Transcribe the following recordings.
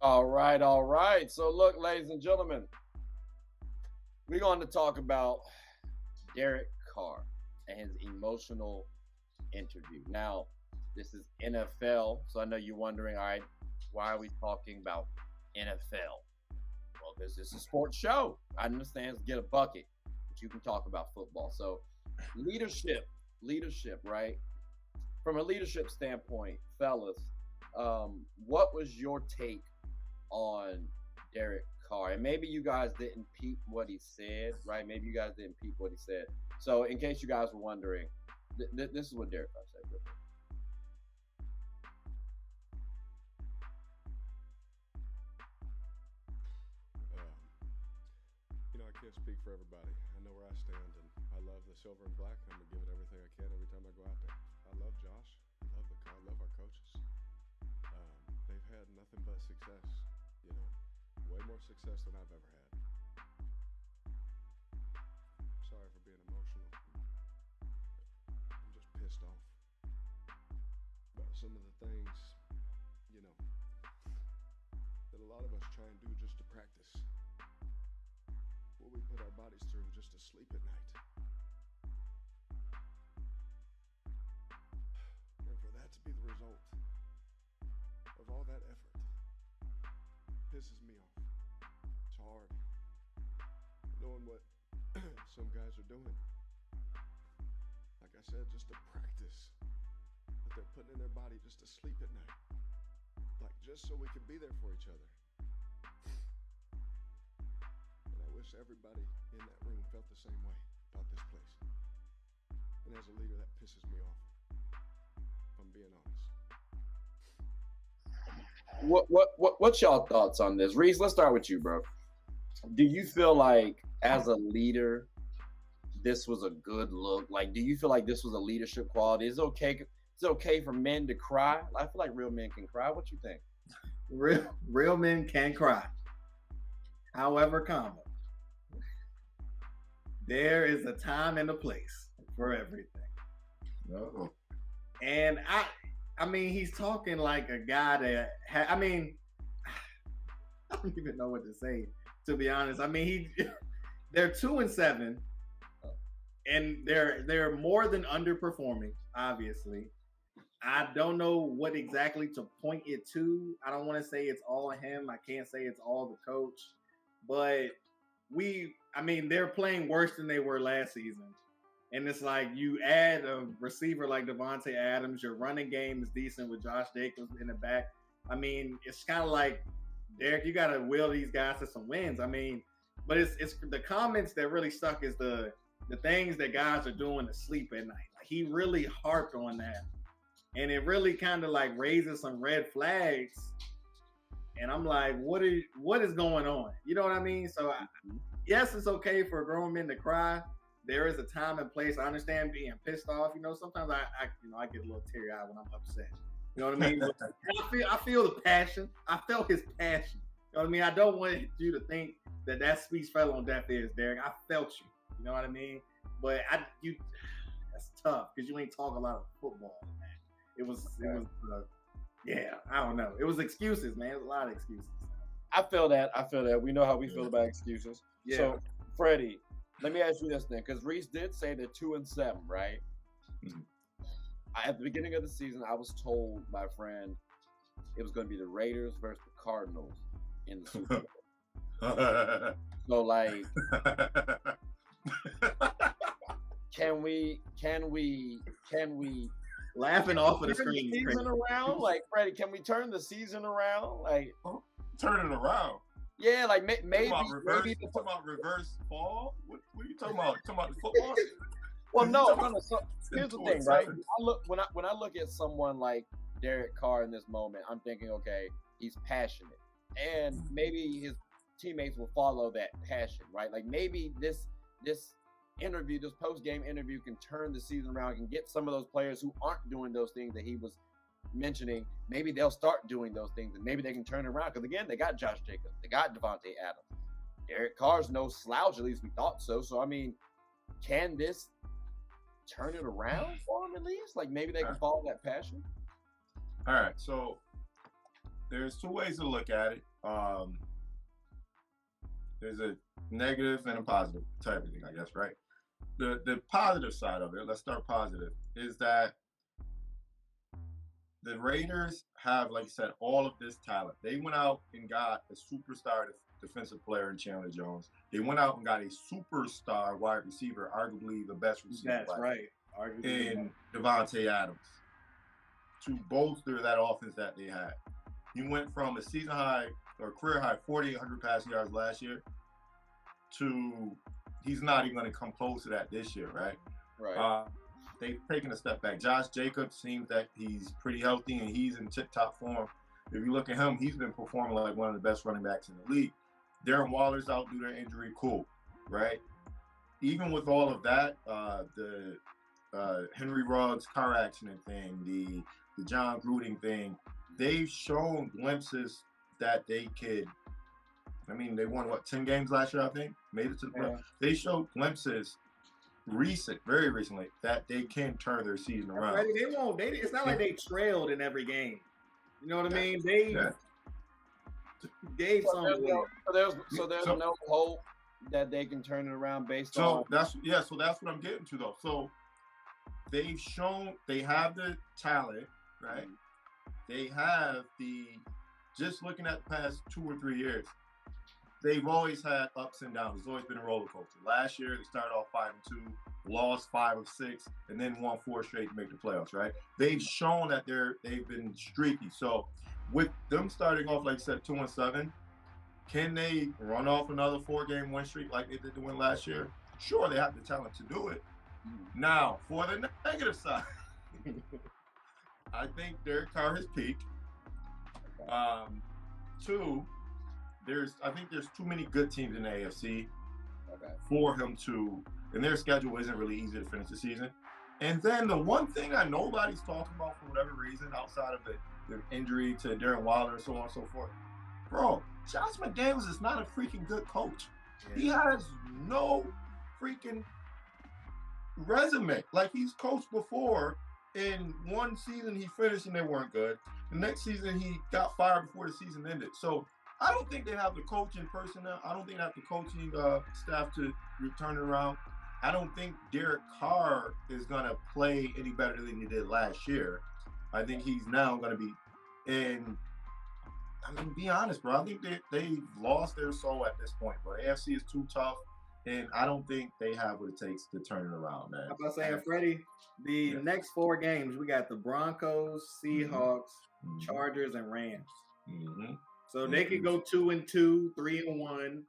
All right, all right. So, look, ladies and gentlemen, we're going to talk about Derek Carr and his emotional interview. Now, this is NFL, so I know you're wondering, all right, why are we talking about NFL? Well, this is a sports show. I understand, get a bucket, but you can talk about football. So, leadership, right? From a leadership standpoint, fellas, what was your take on Derek Carr? And maybe you guys didn't peep what he said, right? Maybe you guys didn't peep what he said. So, in case you guys were wondering, this is what Derek Carr said. I can't speak for everybody. I know where I stand, and I love the silver and black. I'm going to give it everything I can every time I go out there. I love Josh. I love our coaches. They've had nothing but success, way more success than I've ever had. Sorry for being emotional. I'm just pissed off about some of the things, that a lot of us try and do just to practice. What we put our bodies through just to sleep at night. And for that to be the result of all that effort pisses me off. It's hard. Knowing what some guys are doing. Like I said, just to practice. But they're putting in their body just to sleep at night. Like just so we can be there for each other. I wish everybody in that room felt the same way about this place. And as a leader, that pisses me off, if I'm being honest. What's y'all thoughts on this? Reese, let's start with you, bro. Do you feel like as a leader, this was a good look? Like, do you feel like this was a leadership quality? Is it okay? It's okay for men to cry? I feel like real men can cry. What you think? Real men can cry. However, there is a time and a place for everything. No. And I mean, he's talking like a guy that I don't even know what to say, to be honest. I mean, they're 2-7, and they're more than underperforming, obviously. I don't know what exactly to point it to. I don't want to say it's all him. I can't say it's all the coach, but they're playing worse than they were last season. And it's like you add a receiver like Davante Adams, your running game is decent with Josh Jacobs in the back. I mean, it's kind of like, Derek, you got to will these guys to some wins. I mean, but it's the comments that really stuck is the things that guys are doing to sleep at night. Like, he really harped on that. And it really kind of like raises some red flags. And I'm like, what is going on? You know what I mean? So yes, it's okay for grown men to cry. There is a time and place. I understand being pissed off. Sometimes I get a little teary-eyed when I'm upset. You know what I mean? I feel the passion. I felt his passion. You know what I mean? I don't want you to think that speech fell on deaf ears, Derek. I felt you. You know what I mean? But that's tough because you ain't talk a lot of football, man. It was I don't know. It was excuses, man. It was a lot of excuses. I feel that. We know how we feel about excuses. Yeah. So, Freddie, let me ask you this then, because Reese did say they're 2-7, right? Mm-hmm. At the beginning of the season, I was told by a friend it was going to be the Raiders versus the Cardinals in the Super Bowl. So, like, can we laughing off of the screen? Season around, like, Freddie, can we turn the season around? Like, turn it around. Yeah, like maybe. You talking about reverse fall? What are you talking about? Talking about the football? Well, no. So here's the thing, right? When I look at someone like Derek Carr in this moment, I'm thinking, okay, he's passionate, and maybe his teammates will follow that passion, right? Like maybe this interview, this post-game interview, can turn the season around, can get some of those players who aren't doing those things that he was mentioning, maybe they'll start doing those things and maybe they can turn it around. Because again, they got Josh Jacobs, they got Davante Adams. Derek Carr's no slouch, at least we thought so. So I mean, can this turn it around for him at least? Like maybe they can follow that passion. All right, so there's two ways to look at it. there's a negative and a positive type of thing, I guess, right? The positive side of it, let's start positive, is that the Raiders have, like I said, all of this talent. They went out and got a superstar defensive player in Chandler Jones. They went out and got a superstar wide receiver, arguably the best receiver. That's right. In Davante Adams, to bolster that offense that they had. He went from a season high or career high 4,800 passing yards last year to he's not even going to come close to that this year, right? Right. They've taken a step back. Josh Jacobs seems that he's pretty healthy and he's in tip-top form. If you look at him, he's been performing like one of the best running backs in the league. Darren Waller's out due to injury, cool, right? Even with all of that, the Henry Ruggs car accident thing, the John Gruden thing, they've shown glimpses that they could. I mean, they won 10 games last year, I think, made it to the playoffs. They showed glimpses very recently that they can turn their season around. Right, they won't. It's not like they trailed in every game. You know what I mean? They gave some. So there's no hope that they can turn it around based on. So that's what I'm getting to though. So they've shown they have the talent, right? They have just looking at the past 2 or 3 years, they've always had ups and downs. It's always been a roller coaster. Last year, they started off 5-2, lost 5 of 6, and then won 4 straight to make the playoffs, right? They've shown that they've been streaky. So with them starting off, like I said, 2-7, can they run off another 4-game win streak like they did to win last year? Sure, they have the talent to do it. Now, for the negative side, I think Derek Carr has peaked. 2, I think there's too many good teams in the AFC for him to, and their schedule isn't really easy to finish the season. And then the one thing that nobody's talking about for whatever reason, outside of the injury to Darren Waller and so on and so forth, bro, Josh McDaniels is not a freaking good coach. Yeah. He has no freaking resume. Like, he's coached before. In one season, he finished and they weren't good. The next season, he got fired before the season ended. So I don't think they have the coaching personnel. I don't think they have the coaching staff to turn it around. I don't think Derek Carr is going to play any better than he did last year. I think he's now going to be in. I mean, be honest, bro. I think they've lost their soul at this point, bro. The AFC is too tough, and I don't think they have what it takes to turn it around, man. How about saying, Freddie, the next 4 games, we got the Broncos, Seahawks, Chargers, and Rams. So they could go 2-2, 3-1,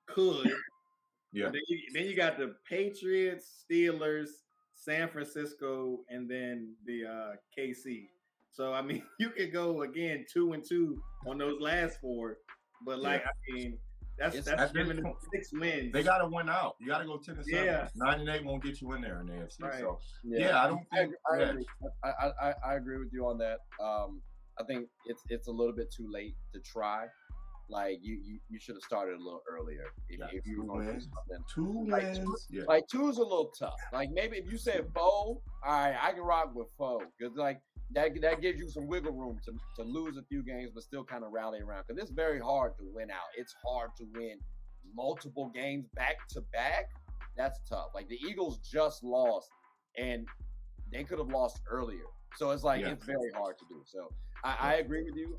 could. Yeah. Then you got the Patriots, Steelers, San Francisco, and then the KC. So I mean, you could go again 2-2 on those last 4, but I mean, that's giving them 6 wins. They got to win out. You got to go 10-7. Yeah. 9-8 won't get you in there in the AFC. Right. So I don't think. I agree with you on that. I think it's a little bit too late to try. Like you should have started a little earlier if you were going to do something. 2 wins. Like 2 is a little tough. Like maybe if you said 4, all right, I can rock with 4 because like that gives you some wiggle room to lose a few games but still kind of rally around because it's very hard to win out. It's hard to win multiple games back to back. That's tough. Like the Eagles just lost and they could have lost earlier. So it's like it's very hard to do. So I agree with you.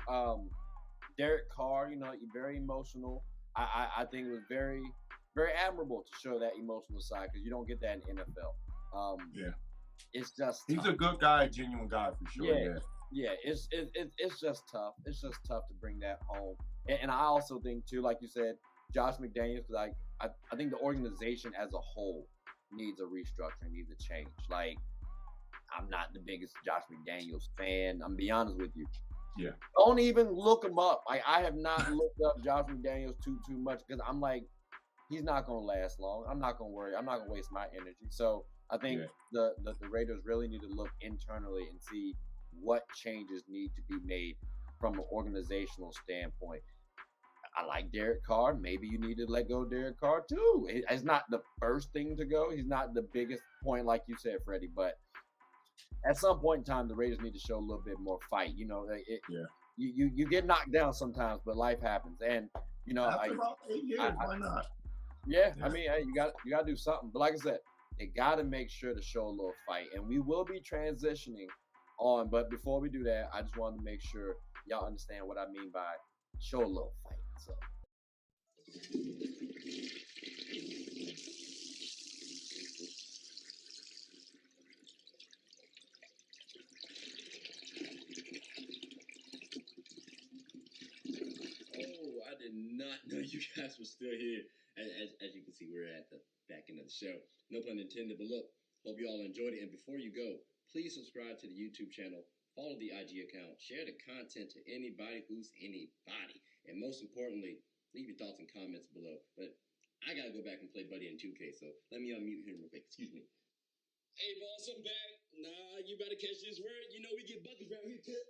Derek Carr, very emotional. I think it was very, very admirable to show that emotional side because you don't get that in NFL. It's just he's a good guy, genuine guy for sure. Yeah. It's just tough. It's just tough to bring that home. And I also think too, like you said, Josh McDaniels, because I think the organization as a whole needs a restructuring, needs a change. Like I'm not the biggest Josh McDaniels fan. I'm be honest with you. Yeah. Don't even look him up. Like I have not looked up Josh McDaniels too much because I'm like, he's not gonna last long. I'm not gonna worry. I'm not gonna waste my energy. So I think the Raiders really need to look internally and see what changes need to be made from an organizational standpoint. I like Derek Carr. Maybe you need to let go of Derek Carr too. It's not the first thing to go. He's not the biggest point, like you said, Freddie, but at some point in time, the Raiders need to show a little bit more fight. you get knocked down sometimes, but life happens, and you know, After about 8 years, why not? Yeah, I mean, hey, you got to do something. But like I said, they got to make sure to show a little fight, and we will be transitioning on. But before we do that, I just wanted to make sure y'all understand what I mean by show a little fight. So. Oh, I did not know you guys were still here. As you can see, we're at the back end of the show. No pun intended, but look, hope you all enjoyed it. And before you go, please subscribe to the YouTube channel, follow the IG account, share the content to anybody who's anybody. And most importantly, leave your thoughts and comments below. But I got to go back and play Buddy in 2K, so let me unmute him real quick. Excuse me. Hey, boss, I'm back. Nah, you better catch this word. You know we get buckets around here, too.